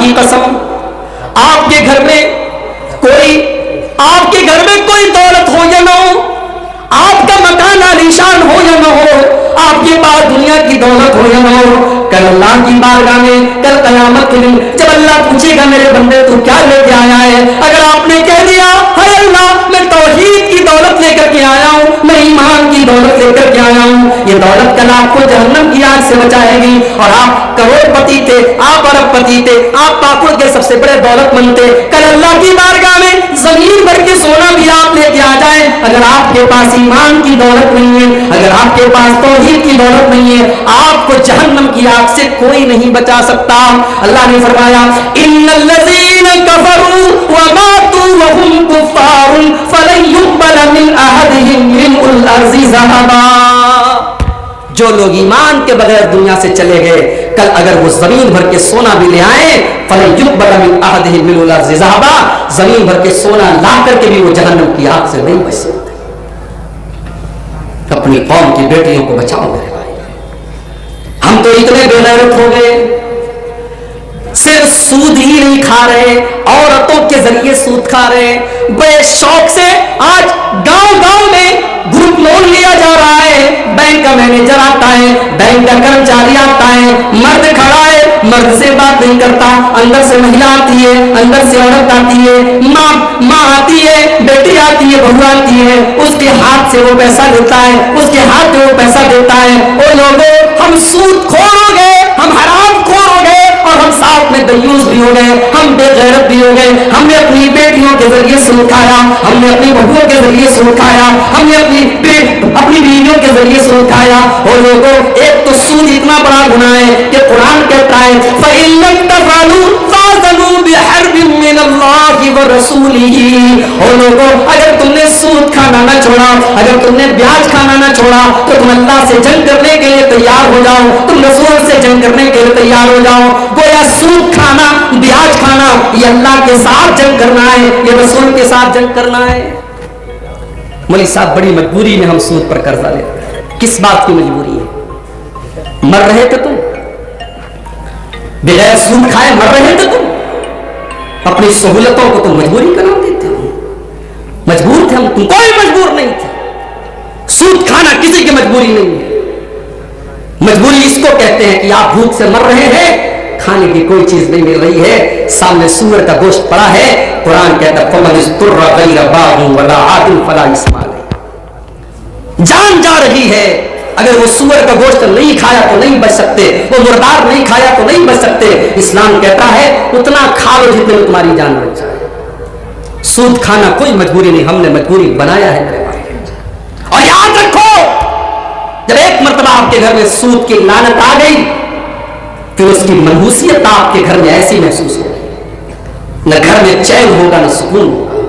की कसम, आपके घर में कोई दौलत हो या ना हो, आपका मकान आलीशान हो या ना हो, आपके पास दुनिया की दौलत हो या ना हो, कल अल्लाह की बारगाह में, कल कयामत के दिन जब अल्लाह पूछेगा मेरे बंदे तू क्या लेके आया है, अगर आपने कह दिया हाय अल्लाह मैं तौहीद की दौलत लेकर के आया हूँ, मैं ईमान की दौलत लेकर के आया हूँ, ये दौलत कल आपको जहन्नम की आग से बचाएगी। और आप करोड़पति थे, आप अरबपति थे, आप पाकुड़ के सबसे बड़े दौलतमंद थे, कल अल्लाह की बारगाह में जमीन भर के सोना भी आप लेके आ जाए, अगर आपके पास ईमान की दौलत नहीं है, अगर आपके पास तौहीद की दौलत नहीं है, आपको जहन्नम की आग से कोई नहीं बचा सकता। अल्लाह ने फरमाया इन्नल्लज़ीना कफरू व मातू व हुम कुफ्फारुन फलन युक़बल मिन अहदिहिम मिल्उल अर्ज़ि ज़हबा। जो लोग ईमान के बगैर दुनिया से चले गए, कल अगर वो जमीन भर के सोना भी ले आए, फलन युक़बल मिन अहदिहिम मिल्उल अर्ज़ि ज़हबा, जमीन भर के सोना ला करके भी वो जहन्नम की आग से नहीं बच सकते। अपनी कौम की बेटियों को बचाओ मेरे भाई। हम तो इतने बेगैरत हो गए, सिर्फ सूद ही नहीं खा रहे, औरतों के जरिए सूद खा रहे, बड़े शौक से आज गांव-गांव में ग्रुप लोन लिया जा रहा है, बैंक का मैनेजर आता है, बैंक का कर्मचारी आता है, मर्द खड़ा है, मर्द से बात नहीं करता, अंदर से महिला आती है, अंदर से औरत आती है, माँ आती है, बेटी आती है, बहू आती है, उसके हाथ से वो पैसा लेता है, उसके हाथ में वो पैसा देता है। ओ लोगों, हम सूद खोर हो गए, हम हराम खोर हो गए, और हम साथ में दयूस भी हो गए, हम बेगैरत भी हो गए। हमने अपनी बेटियों के जरिए सूद खाया, हमने अपनी बहुओं के जरिए सूद खाया, हमने अपनी बीवियों के जरिए सूद खाया। और लोगों, एक तो सूद इतना बड़ा गुनाह है कि कुरान कहता है फ़इन लम तफ़अलू फ़अज़नू बिहर्बिम मिनल्लाहि व रसूलिही। और लोगों, अगर तुमने सूद खाना ना छोड़ा, अगर तुमने ब्याज खाना ना छोड़ा, तो तुम अल्लाह से जंग करने के लिए तैयार हो जाओ, तुम रसूल से जंग करने के लिए तैयार हो जाओ। गोया सूद खाना, ब्याज खाना, ये अल्लाह के साथ जंग करना है, ये रसूल के साथ जंग करना है। मौलवी साहब, बड़ी मजबूरी में हम सूद पर कर्जा लेते हैं। किस बात की मजबूरी है? मर रहे थे तुम, बगैर सूद खाए मर रहे थे तुम, अपनी सहूलतों को तुम मजबूरी का नाम देते हो। मजबूर थे हम, तुम कोई मजबूर नहीं थे। सूद खाना किसी की मजबूरी नहीं है। मजबूरी इसको कहते हैं कि आप भूख से मर रहे हैं, खाने की कोई चीज नहीं मिल रही है, सामने सूअर का गोश्त पड़ा है, कुरान कहता है फमन इस्तुर्रा गैर बागिन वला आदिन फला इस्मा अलैह। जान जा रही है, अगर वो सूअर का गोश्त नहीं खाया तो नहीं बच सकते, वो मुर्दार नहीं खाया तो नहीं बच सकते। इस्लाम कहता है उतना खा लो जितने में तुम्हारी जान बच जाए। सूद खाना कोई मजबूरी नहीं, हमने मजबूरी बनाया है मेरे भाई। और याद रखो, जब एक मर्तबा आपके घर में सूद की लानत आ गई, फिर उसकी मनहूसियत आपके घर में ऐसी महसूस होगी, न घर में चैन होगा न सुकून होगा।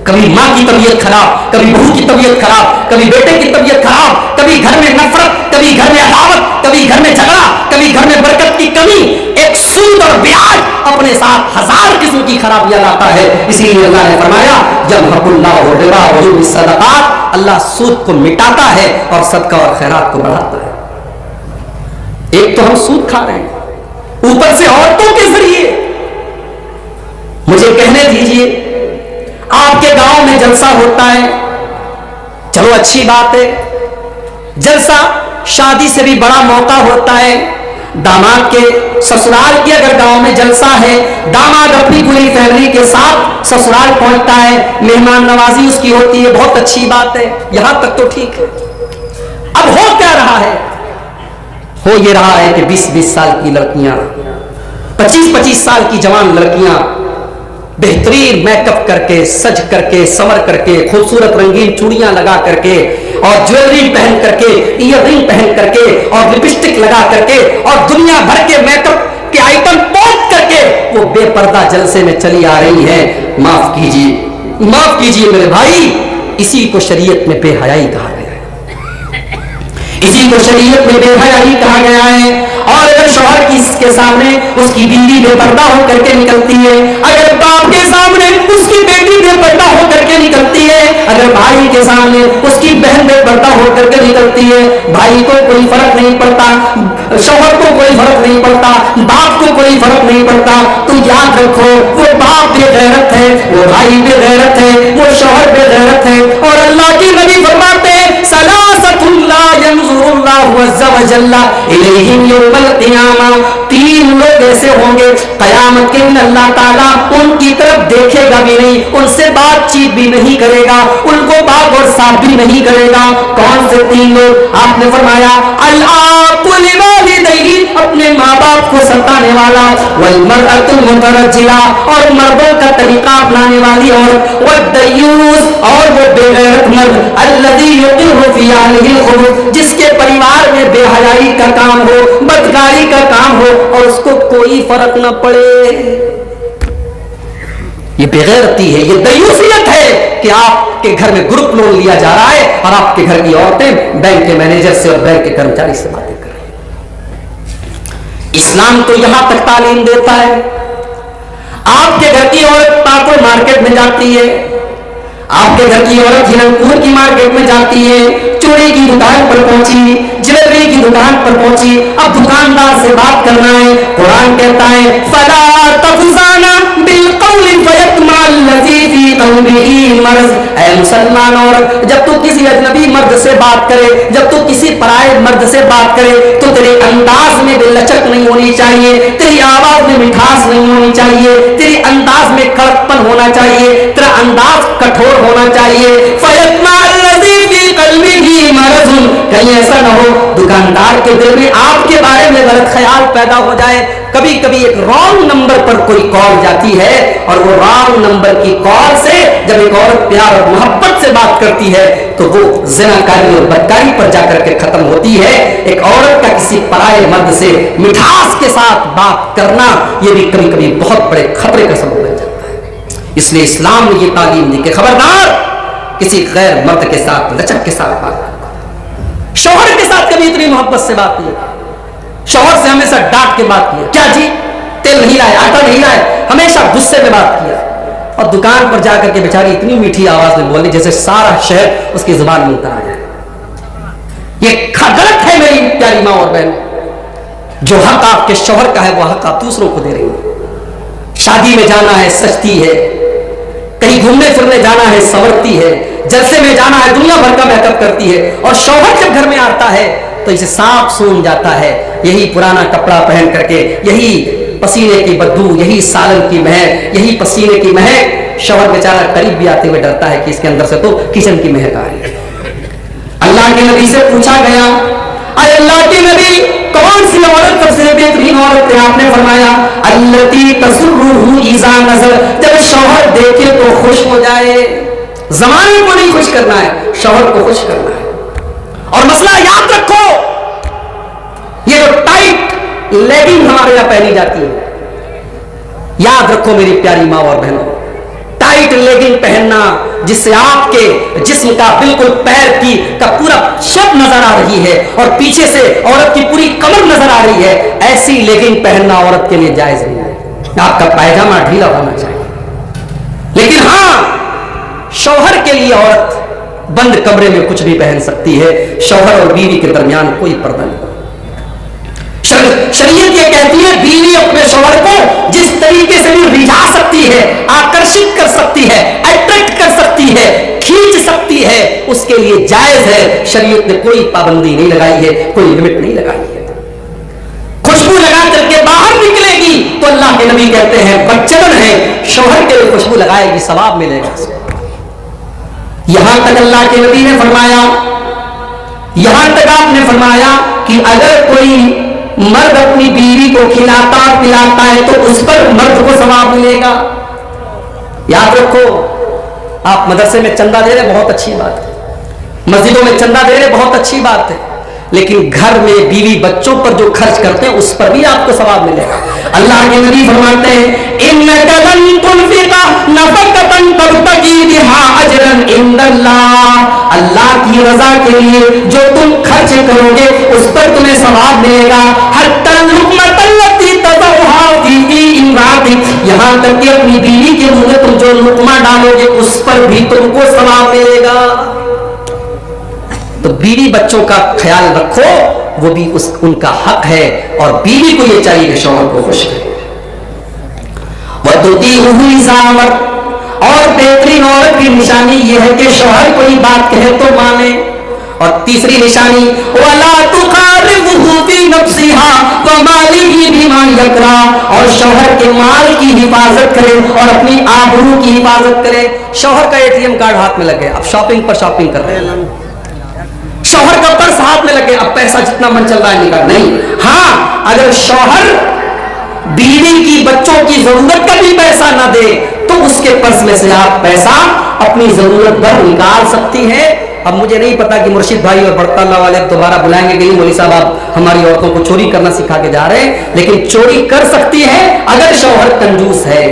कभी माँ की तबीयत खराब, कभी बहू की तबीयत खराब, कभी बेटे की तबीयत खराब, कभी घर में नफरत, कभी घर में अदावत, कभी घर में झगड़ा, कभी घर में बरकत की कमी। एक सूद और ब्याज अपने साथ 1000 किस्म की खराबियां लाता है। इसीलिए अल्लाह ने फरमाया यमहकुल्लाहु रिबा व युर्बि सदक़ात, अल्लाह सूद को मिटाता है और सदका और खैरात को बढ़ाता है। एक तो हम सूद खा रहे हैं, ऊपर से औरतों के जरिए। मुझे कहने दीजिए, आपके गांव में जलसा होता है, चलो अच्छी बात है, जलसा शादी से भी बड़ा मौका होता है। दामाद के ससुराल के अगर गांव में जलसा है, दामाद अपनी पूरी फैमिली के साथ ससुराल पहुंचता है, मेहमान नवाजी उसकी होती है, बहुत अच्छी बात है, यहां तक तो ठीक है। अब हो क्या रहा है? हो ये रहा है कि 20-20 साल की लड़कियां, 25-25 साल की जवान लड़कियां बेहतरीन मेकअप करके, सज करके, संवर करके, खूबसूरत रंगीन चूड़ियां लगा करके और ज्वेलरी पहन करके, ईयररिंग पहन करके और लिपस्टिक लगा करके और दुनिया भर के मेकअप के आइटम पोत करके वो बेपर्दा जलसे में चली आ रही है। माफ कीजिए मेरे भाई, इसी को शरीयत में बेहयाई कहा गया है, इसी को शरीयत में बेहयाई कहा गया है। और اگر شوہر کے سامنے اس کی بیوی بے پردہ ہو کر کے نکلتی ہے، اگر باپ کے سامنے اس کی بیٹی بے پردہ ہو کر کے نکلتی ہے، اگر بھائی کے سامنے اس کی بہن بے پردہ ہو کر کے نکلتی ہے، بھائی کو کوئی فرق نہیں پڑتا، شوہر کو کوئی فرق نہیں پڑتا، باپ کو کوئی فرق نہیں پڑتا، تو یاد رکھو وہ باپ بے غیرت ہے، وہ بھائی بے غیرت ہے، وہ شوہر بے غیرت ہے. اور اللہ کے نبی فرماتے ہیں ثلاثۃ لا ينظر اللہ عز وجل الیہم یوم القیامہ، تین لوگ ایسے ہوں گے قیامت کے دن اللہ تعالیٰ ان کی طرف دیکھے گا بھی نہیں، ان سے بات چیت بھی نہیں کرے گا، ان کو باپ اور صاحب بھی نہیں کرے گا. کون سے تین لوگ؟ آپ نے فرمایا العاق لوالدیہ، اپنے ماں باپ کو ستانے والا، والمرأۃ المترجلہ، اور مردوں کا طریقہ اپنانے والی عورت، والدیوث، اور وہ بے غیرت مرد، الذی یقر فی اہلہ الخبث، جس کے پریوار میں بے حیائی کا کام ہو، بدکاری کا کام ہو اور اس کو کوئی فرق نہ پڑے. یہ بے غیرتی ہے، یہ دیوثیت ہے کہ آپ کے گھر میں گروپ لون لیا جا رہا ہے اور آپ کے گھر کی عورتیں بینک کے مینیجر سے اور بینک کے کرمچاری سے باتیں کر رہی ہیں. اسلام تو یہاں تک تعلیم دیتا ہے. آپ کے گھر کی عورت پاکو مارکیٹ میں جاتی ہے، آپ کے گھر کی عورت ہرن پور کی مارکیٹ میں جاتی ہے، چوڑی کی دکان پر پہنچی، جویلری کی دکان پر پہنچی، اب دکاندار سے بات کرنا ہے. قرآن کہتا ہے فلا تخزانا بالقول فیطمع الذی فی قلبہ مرض. اے مسلمان عورت، جب تو کسی اجنبی مرد سے بات کرے، جب تو کسی پرائے مرد سے بات کرے تو تیرے انداز میں بے لچک نہیں ہونی چاہیے، تیری آواز میں مٹھاس نہیں ہونی چاہیے، تیری انداز میں کڑکپن ہونا چاہیے، تیرا انداز کٹھور ہونا چاہیے. فیطمع الذی فی قلبہ مرض، کہیں ایسا نہ ہو دکاندار کے دل میں آپ کے بارے میں غلط خیال پیدا ہو جائے. کبھی کبھی ایک رانگ نمبر پر کوئی کال جاتی ہے اور وہ رانگ نمبر کی کال سے جب ایک عورت پیار اور محبت سے بات کرتی ہے تو وہ زناکاری اور بدکاری پر جا کر کے ختم ہوتی ہے. ایک عورت کا کسی پرائے مرد سے مٹھاس کے ساتھ بات کرنا یہ بھی کبھی کبھی بہت بڑے خطرے کا سبب بن جاتا ہے. اس لیے اسلام نے یہ تعلیم دی کہ خبردار کسی غیر مرد کے ساتھ لچک کے ساتھ بات کرنا. شوہر کے ساتھ کبھی اتنی محبت سے بات نہیں، شوہر سے ہمیشہ ڈانٹ کے بات کیا، کیا جی تیل نہیں لائے، آٹا نہیں لائے، ہمیشہ غصے میں بات کیا. اور دکان پر جا کر کے بیچاری اتنی میٹھی آواز میں بولی جیسے سارا شہر اس کی زبان میں اتر آ جائے. یہ غلط ہے میری پیاری ماں اور بہن. جو حق آپ کے شوہر کا ہے وہ حق آپ دوسروں کو دے رہی ہیں. شادی میں جانا ہے سجتی ہے، کہیں گھومنے پھرنے جانا ہے سنورتی ہے، جلسے میں جانا ہے دنیا بھر کا میک اپ کرتی ہے. اور شوہر جب گھر میں آتا ہے تو اسے صاف سون جاتا ہے، یہی پرانا کپڑا پہن کر کے، یہی پسینے کی بدبو، یہی سالن کی مہک، یہی پسینے کی مہک. شوہر بیچارہ قریب بھی آتے ہوئے ڈرتا ہے کہ اس کے اندر سے تو کچن کی مہک آ رہی ہے. اللہ کے نبی سے پوچھا گیا اے اللہ کے نبی کون سی عورت سب سے بہترین عورت ہے؟ آپ نے فرمایا التی تسرہ اذا نظر، جب شوہر دیکھے تو خوش ہو جائے. زمانے کو نہیں خوش کرنا ہے، شوہر کو خوش کرنا ہے. اور مسئلہ یاد رکھو، یہ جو ٹائٹ لیگنگ ہمارے یہاں پہنی جاتی ہے، یاد رکھو میری پیاری ماں اور بہنوں، ٹائٹ لیگنگ پہننا جس سے آپ کے جسم کا بالکل پیر کی کا پورا شب نظر آ رہی ہے اور پیچھے سے عورت کی پوری کمر نظر آ رہی ہے، ایسی لیگنگ پہننا عورت کے لیے جائز نہیں ہے. آپ کا پائجامہ ڈھیلا ہونا چاہیے. لیکن ہاں شوہر کے لیے عورت بند کمرے میں کچھ بھی پہن سکتی ہے. شوہر اور بیوی کے درمیان کوئی پردہ نہیں. شریعت یہ کہتی ہے بیوی اپنے شوہر کو جس طریقے سے بھی رجھا سکتی ہے، آکرشت کر سکتی ہے، اٹریکٹ کر سکتی ہے، کھینچ سکتی ہے، اس کے لیے جائز ہے. شریعت نے کوئی پابندی نہیں لگائی ہے، کوئی لمٹ نہیں لگائی ہے. خوشبو لگا کر کے باہر نکلے گی تو اللہ کے نبی کہتے ہیں بچگن ہے، شوہر کے لیے خوشبو لگائے گی ثواب ملے گا. یہاں تک اللہ کے نبی نے فرمایا، یہاں تک آپ نے فرمایا کہ اگر کوئی مرد اپنی بیوی کو کھلاتا پلاتا ہے تو اس پر مرد کو ثواب ملے گا. یاد رکھو، آپ مدرسے میں چندہ دے رہے بہت اچھی بات ہے، مسجدوں میں چندہ دے رہے بہت اچھی بات ہے، لیکن گھر میں بیوی بچوں پر جو خرچ کرتے ہیں اس پر بھی آپ کو ثواب ملے گا. اللہ کے نبی فرماتے ہیں انک لن تنفق نفقۃ تبتغی بها اجرا عند اللہ، اللہ کی رضا کے لیے جو تم खर्च करोगे उस पर तुम्हें सवाब मिलेगा। यहाँ तक कि अपनी बीवी के मुंह में तुम जो लुकमा डालोगे उस पर भी तुमको सवाब मिलेगा। तो बीवी बच्चों का ख्याल रखो, वो भी उनका हक है, और बीवी को ये चाहिए कि शौहर को खुश करे। और बेहतरीन औरत की निशानी यह है कि शौहर कोई बात कहे तो माने। और तीसरी निशानी वला तुखारिबहु फी नफ्सिहा व मालिही बिमा यकरा, और शौहर के माल की हिफाजत करे और अपनी आबरू की हिफाजत करे। शौहर का एटीएम कार्ड हाथ में लग गया, अब शॉपिंग पर शॉपिंग कर रहे हैं। शौहर का पर्स हाथ में लग गया, अब पैसा जितना मन चल रहा है निकाल नहीं। हाँ, अगर शौहर बीवी की बच्चों की जरूरत का भी पैसा ना दे तो उसके पर्स में से आप पैसा अपनी जरूरत भर निकाल सकती है। अब मुझे नहीं पता कि मुर्शिद भाई और बड़तल्ला वाले दोबारा बुलाएंगे कि मौलवी साहब आप हमारी औरतों को चोरी करना सिखा के जा रहे हैं, लेकिन चोरी कर सकती है अगर शौहर कंजूस है।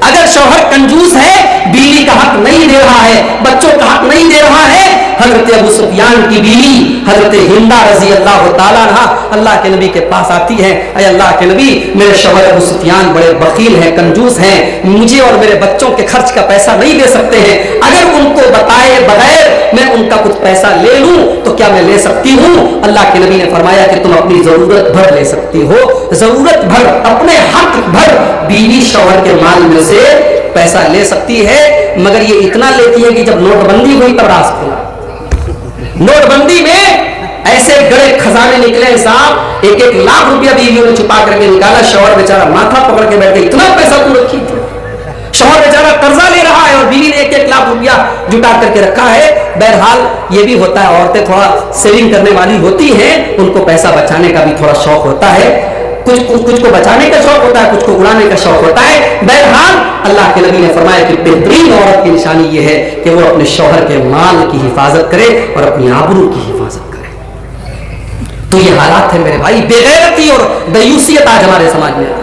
अगर शौहर कंजूस है, बीवी का हक नहीं दे रहा है, बच्चों का हक नहीं दे रहा है। हजरत अबू सुफियान की बीवी हजरत हिंदा रजी अल्लाह ताला अन्हा अल्लाह के नबी के पास आती है, अरे अल्लाह के नबी, मेरे शौहर अबू सुफियान बड़े बखील हैं, कंजूस हैं, मुझे और मेरे बच्चों के खर्च का पैसा नहीं दे सकते हैं, अगर उनको बताए बगैर मैं उनका कुछ पैसा ले लूं तो क्या मैं ले सकती हूं? अल्लाह के नबी ने फरमाया कि तुम अपनी जरूरत भर ले सकती हो, जरूरत भर, अपने हक भर बीवी शौहर के माल में से पैसा ले सकती है। मगर ये इतना लेती है कि जब नोटबंदी हुई तब रास खुला। नोटबंदी में ऐसे गड़े खजाने निकले साहब, 1-1 लाख रुपया बीवियों ने छुपा करके निकाला। शौहर बेचारा माथा पकड़ के बैठे, इतना पैसा तू रखी थी? शौहर बेचारा कर्जा ले रहा है और बीवी ने 1-1 लाख रुपया जुटा करके रखा है। बहरहाल ये भी होता है, औरतें थोड़ा सेविंग करने वाली होती हैं, उनको पैसा बचाने का भी थोड़ा शौक होता है, कुछ को बचाने का शौक होता है, कुछ को उड़ाने का शौक होता है। बहरहाल अल्लाह के नबी ने फरमाया कि बेहतरीन औरत की निशानी ये है कि वो अपने शौहर के माल की हिफाजत करे और अपनी आबरू की हिफाजत करे। तो ये हालात है मेरे भाई, बेगैरती और दयूसियत आज हमारे समाज में।